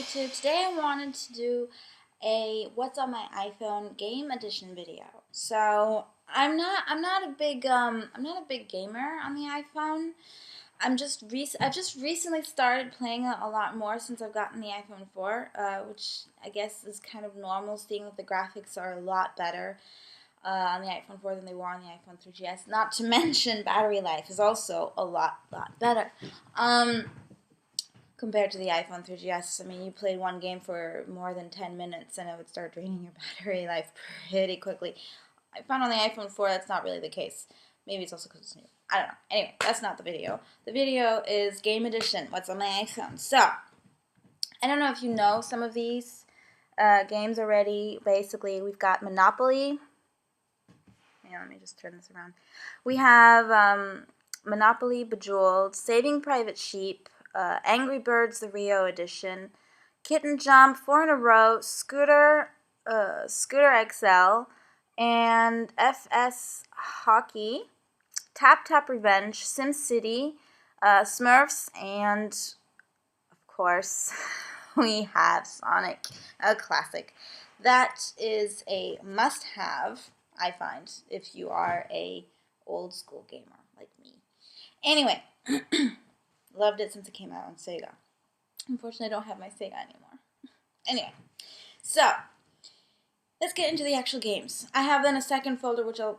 YouTube. Today I wanted to do a what's on my iPhone game edition video. So I'm not a big gamer on the iPhone. I've just recently started playing it a lot more since I've gotten the iPhone 4, which I guess is kind of normal, seeing that the graphics are a lot better on the iPhone 4 than they were on the iPhone 3GS. Not to mention battery life is also a lot better. Compared to the iPhone 3GS. I mean, you played one game for more than 10 minutes and it would start draining your battery life pretty quickly. I found on the iPhone 4 that's not really the case. Maybe it's also because it's new. I don't know. Anyway, that's not the video. The video is Game Edition, what's on my iPhone. So, I don't know if you know some of these games already. Basically, we've got Monopoly. Yeah, let me just turn this around. We have Monopoly, Bejeweled, Saving Private Sheep, Angry Birds, the Rio edition, Kitten Jump, 4 in a Row, Scooter XL, and FS Hockey, Tap Tap Revenge, SimCity, Smurfs, and of course we have Sonic, a classic. That is a must-have, I find, if you are a old school gamer like me. Anyway. Loved it since it came out on Sega. Unfortunately, I don't have my Sega anymore. Anyway, so let's get into the actual games. I have then a second folder, which I'm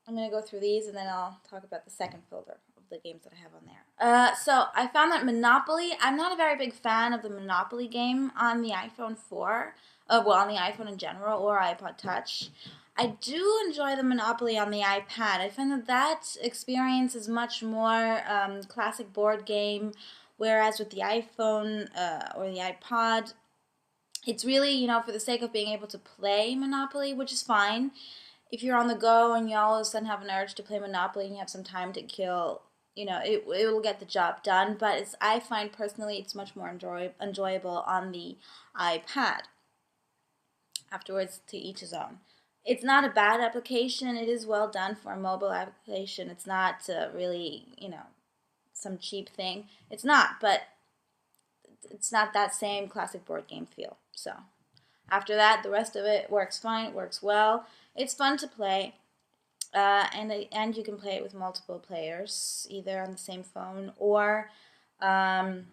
going to go through these, and then I'll talk about the second folder of the games that I have on there. So I found that Monopoly, I'm not a very big fan of the Monopoly game on the iPhone 4, on the iPhone in general, or iPod Touch. I do enjoy the Monopoly on the iPad. I find that experience is much more classic board game, whereas with the iPhone or the iPod, it's really, for the sake of being able to play Monopoly, which is fine. If you're on the go and you all of a sudden have an urge to play Monopoly and you have some time to kill, it will get the job done. But I find personally it's much more enjoyable on the iPad. Afterwards, to each his own. It's not a bad application. It is well done for a mobile application. It's not really, some cheap thing. It's not, but it's not that same classic board game feel. So after that, the rest of it works fine. It works well. It's fun to play, and you can play it with multiple players, either on the same phone or wirelessly.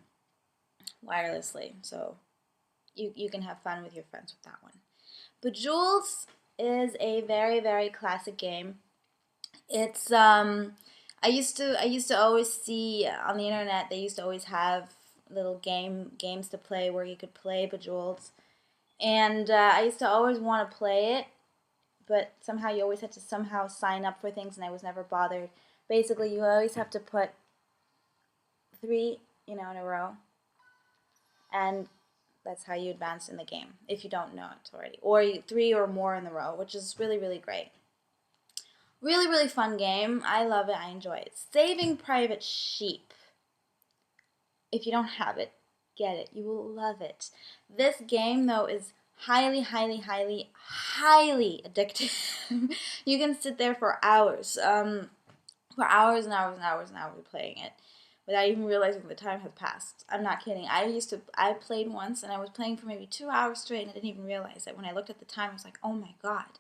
So you can have fun with your friends with that one. Bejeweled is a very, very classic game. It's I used to always see on the internet, they used to always have little games to play where you could play Bejeweled, and I used to always want to play it, but somehow you always had to sign up for things, and I was never bothered. Basically, you always have to put 3 in a row, and that's how you advance in the game, if you don't know it already. Or 3 or more in the row, which is really, really great. Really, really fun game. I love it. I enjoy it. Saving Private Sheep. If you don't have it, get it. You will love it. This game, though, is highly, highly, highly, highly addictive. You can sit there for hours. For hours and hours and hours and hours playing it, without even realizing the time had passed. I'm not kidding. I played once, and I was playing for maybe 2 hours straight, and I didn't even realize it. When I looked at the time, I was like, oh my god.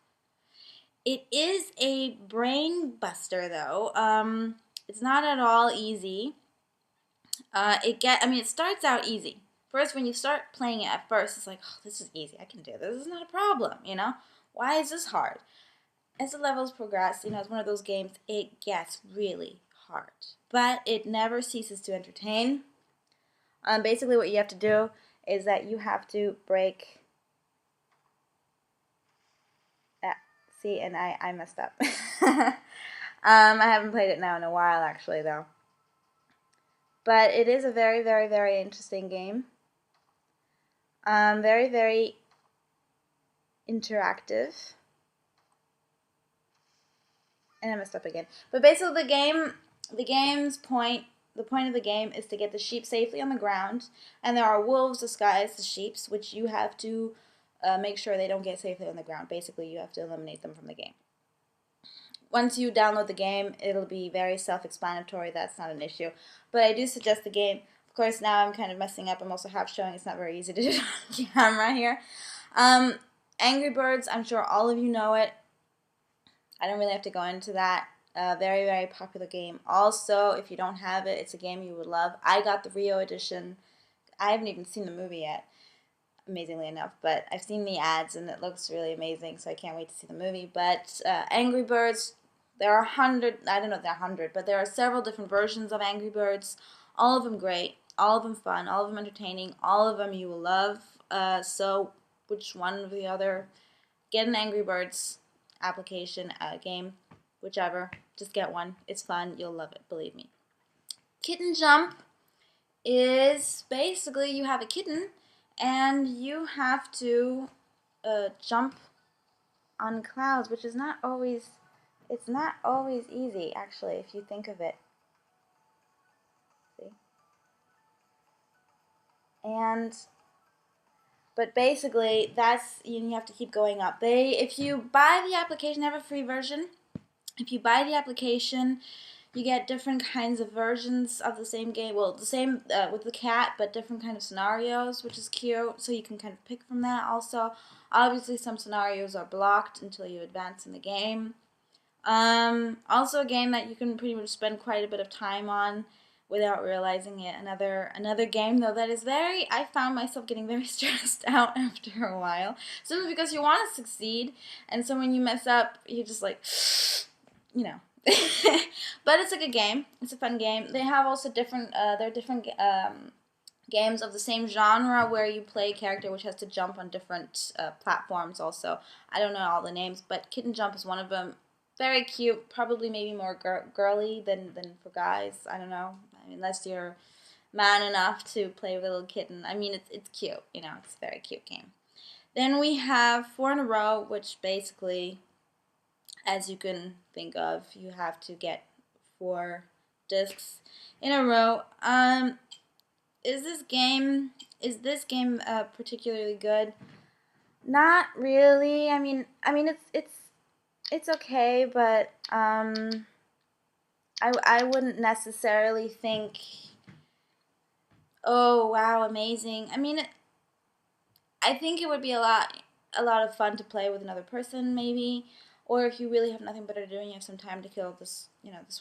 It is a brain buster, though. It's not at all easy. It starts out easy. First, when you start playing it at first, it's like, oh, this is easy. I can do this. This is not a problem, Why is this hard? As the levels progress, it's one of those games, it gets really hard. But it never ceases to entertain. Basically what you have to do is that you have to break... See, and I messed up. I haven't played it now in a while, actually, though. But it is a very, very, very interesting game. Very, very interactive. And I messed up again. But basically the point of the game is to get the sheep safely on the ground, and there are wolves disguised as sheep, which you have to make sure they don't get safely on the ground. Basically, you have to eliminate them from the game. Once you download the game, it'll be very self-explanatory. That's not an issue. But I do suggest the game. Of course, now I'm kind of messing up. I'm also half showing. It's not very easy to do it on camera here. Angry Birds, I'm sure all of you know it. I don't really have to go into that. Very, very popular game. Also, if you don't have it, it's a game you would love. I got the Rio edition. I haven't even seen the movie yet, amazingly enough, but I've seen the ads and it looks really amazing, so I can't wait to see the movie. But Angry Birds, there are 100, I don't know if there are 100, but there are several different versions of Angry Birds, all of them great, all of them fun, all of them entertaining, all of them you will love. So which one or the other, get an Angry Birds application, game, whichever, just get one. It's fun, you'll love it, believe me. Kitten Jump is basically you have a kitten and you have to jump on clouds, which is not always, it's not always easy, actually, if you think of it. See? But basically, that's, you have to keep going up. If you buy the application, they have a free version. If you buy the application, you get different kinds of versions of the same game. Well, the same with the cat, but different kind of scenarios, which is cute. So you can kind of pick from that also. Obviously, some scenarios are blocked until you advance in the game. Also a game that you can pretty much spend quite a bit of time on without realizing it. Another game, though, that is I found myself getting very stressed out after a while. Simply because you want to succeed, and so when you mess up, you're just like, you know. But it's a good game. It's a fun game. They have also different, there are different games of the same genre where you play a character which has to jump on different platforms also. I don't know all the names, but Kitten Jump is one of them. Very cute, probably maybe more girly than for guys. I don't know. I mean, unless you're man enough to play with a little kitten. I mean, it's cute. You know, it's a very cute game. Then we have 4 in a row, which basically, as you can think of, you have to get 4 discs in a row. Is this game particularly good? Not really. I mean, it's okay, but I wouldn't necessarily think, oh wow, amazing. I mean, I think it would be a lot of fun to play with another person, maybe, or if you really have nothing better to do and you have some time to kill, this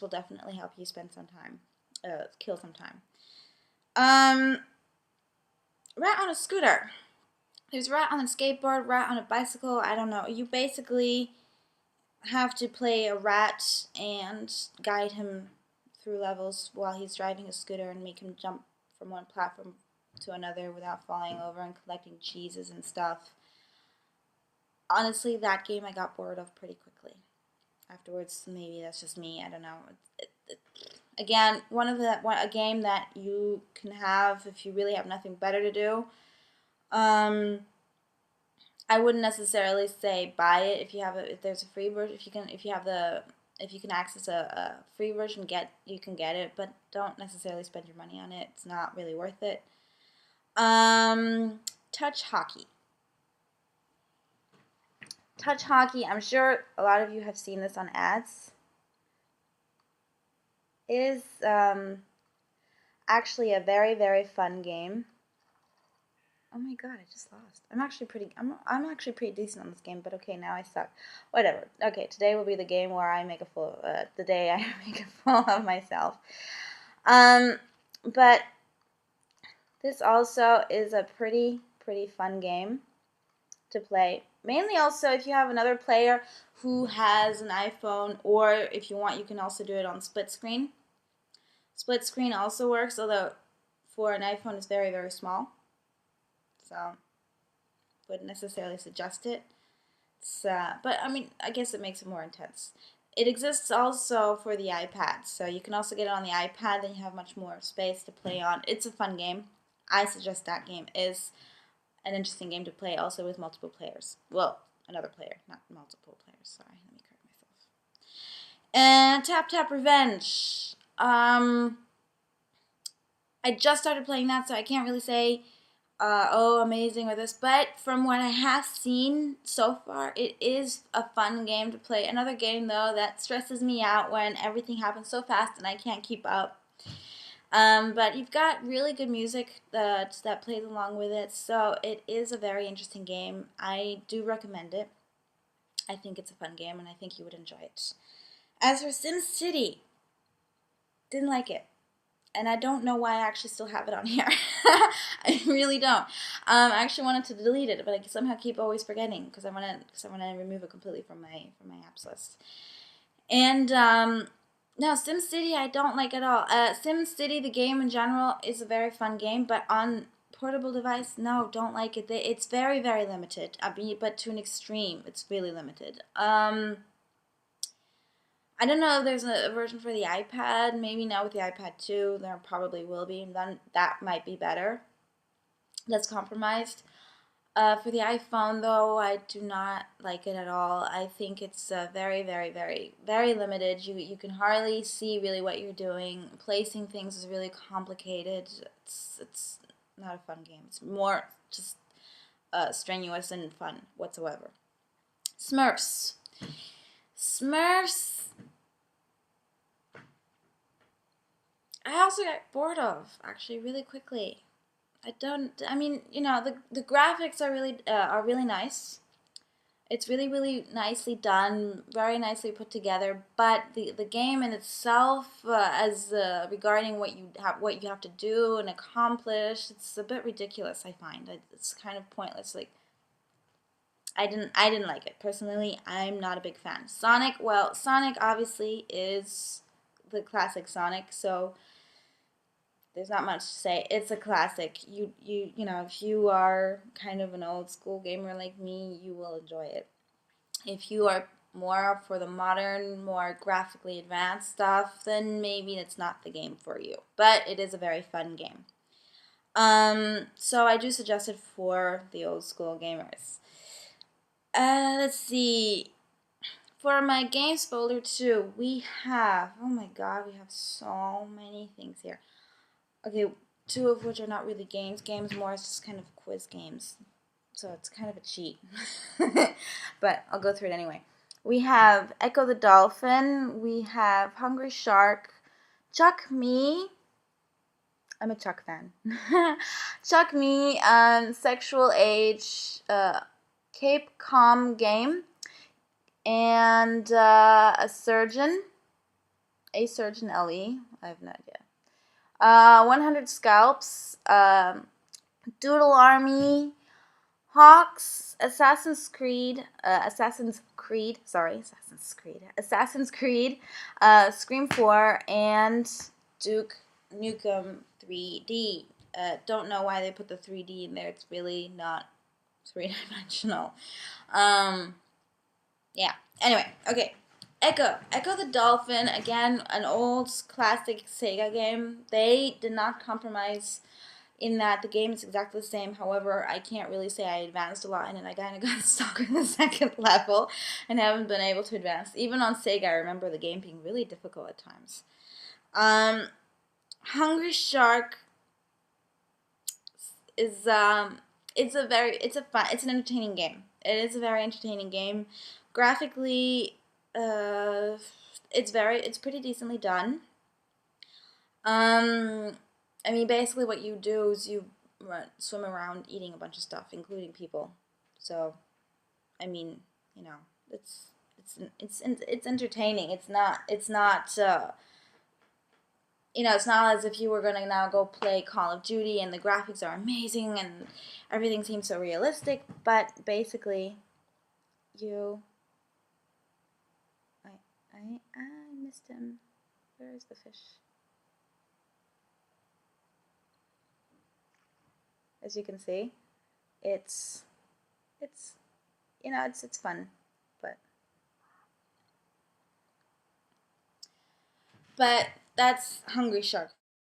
will definitely help you spend some time, kill some time. Rat on a scooter. There's rat on a skateboard, rat on a bicycle. I don't know. You basically have to play a rat and guide him through levels while he's driving a scooter and make him jump from one platform to another without falling over and collecting cheeses and stuff. Honestly, that game I got bored of pretty quickly. Afterwards, maybe that's just me. I don't know. Again, a game that you can have if you really have nothing better to do. I wouldn't necessarily say buy it if there's a free version. If you can access a free version, you can get it, but don't necessarily spend your money on it. It's not really worth it. Touch hockey. Touch hockey, I'm sure a lot of you have seen this on ads, is actually a very, very fun game. Oh my god, I just lost. I'm actually pretty decent on this game, but okay, now I suck. Whatever. Okay, today will be the game where I make a fool of myself. But this also is a pretty fun game to play. Mainly also if you have another player who has an iPhone, or if you want, you can also do it on split screen. Split screen also works, although for an iPhone it's very, very small. So wouldn't necessarily suggest it. But I mean, I guess it makes it more intense. It exists also for the iPad, so you can also get it on the iPad, then you have much more space to play on. It's a fun game. I suggest that game is an interesting game to play also with multiple players. Well, another player, not multiple players. Sorry, let me correct myself. And Tap Tap Revenge. I just started playing that, so I can't really say, oh, amazing or this. But from what I have seen so far, it is a fun game to play. Another game, though, that stresses me out when everything happens so fast and I can't keep up. But you've got really good music that plays along with it, so it is a very interesting game. I do recommend it. I think it's a fun game, and I think you would enjoy it. As for SimCity, didn't like it. And I don't know why I actually still have it on here. I really don't. I actually wanted to delete it, but I somehow keep always forgetting because I want to remove it completely from my apps list. And no, SimCity I don't like at all. SimCity, the game in general, is a very fun game, but on portable device, no, don't like it. It's very, very limited. I mean, but to an extreme, it's really limited. I don't know if there's a version for the iPad. Maybe now with the iPad 2, there probably will be, and then that might be better. That's compromised. For the iPhone, though, I do not like it at all. I think it's very, very, very, very limited. You can hardly see really what you're doing. Placing things is really complicated. It's not a fun game. It's more just strenuous and fun whatsoever. Smurfs. Smurfs. I also got bored of actually really quickly. I mean, you know, the graphics are really nice. It's really, really nicely done, very nicely put together. But the game in itself, as regarding what you have to do and accomplish, it's a bit ridiculous. I find it's kind of pointless. Like I didn't like it personally. I'm not a big fan. Sonic, well, Sonic obviously is the classic Sonic, so there's not much to say. It's a classic. You know, if you are kind of an old school gamer like me, you will enjoy it. If you are more for the modern, more graphically advanced stuff, then maybe it's not the game for you. But it is a very fun game. So I do suggest it for the old school gamers. Let's see. For my games folder too, we have, oh my god, we have so many things here. Okay, two of which are not really games. Games more is just kind of quiz games. So it's kind of a cheat. But I'll go through it anyway. We have Echo the Dolphin. We have Hungry Shark. Chuck Me. I'm a Chuck fan. Chuck Me. Sexual Age. Cape Calm Game. And A Surgeon LE. I have no idea. 100 Scalps, Doodle Army, Hawks, Assassin's Creed, Scream 4, and Duke Nukem 3D. Don't know why they put the 3D in there. It's really not three-dimensional. Yeah. Anyway, okay. Echo the Dolphin, again, an old classic Sega game. They did not compromise in that the game is exactly the same. However, I can't really say I advanced a lot in it. I kind of got stuck in the second level and haven't been able to advance. Even on Sega, I remember the game being really difficult at times. Hungry Shark is it's an entertaining game. It is a very entertaining game. Graphically, it's pretty decently done. I mean, basically what you do is you swim around eating a bunch of stuff, including people. So, I mean, you know, it's entertaining. It's not you know, it's not as if you were gonna now go play Call of Duty and the graphics are amazing and everything seems so realistic. But basically, I missed him. Where is the fish? As you can see, it's you know, it's fun, but that's Hungry Shark.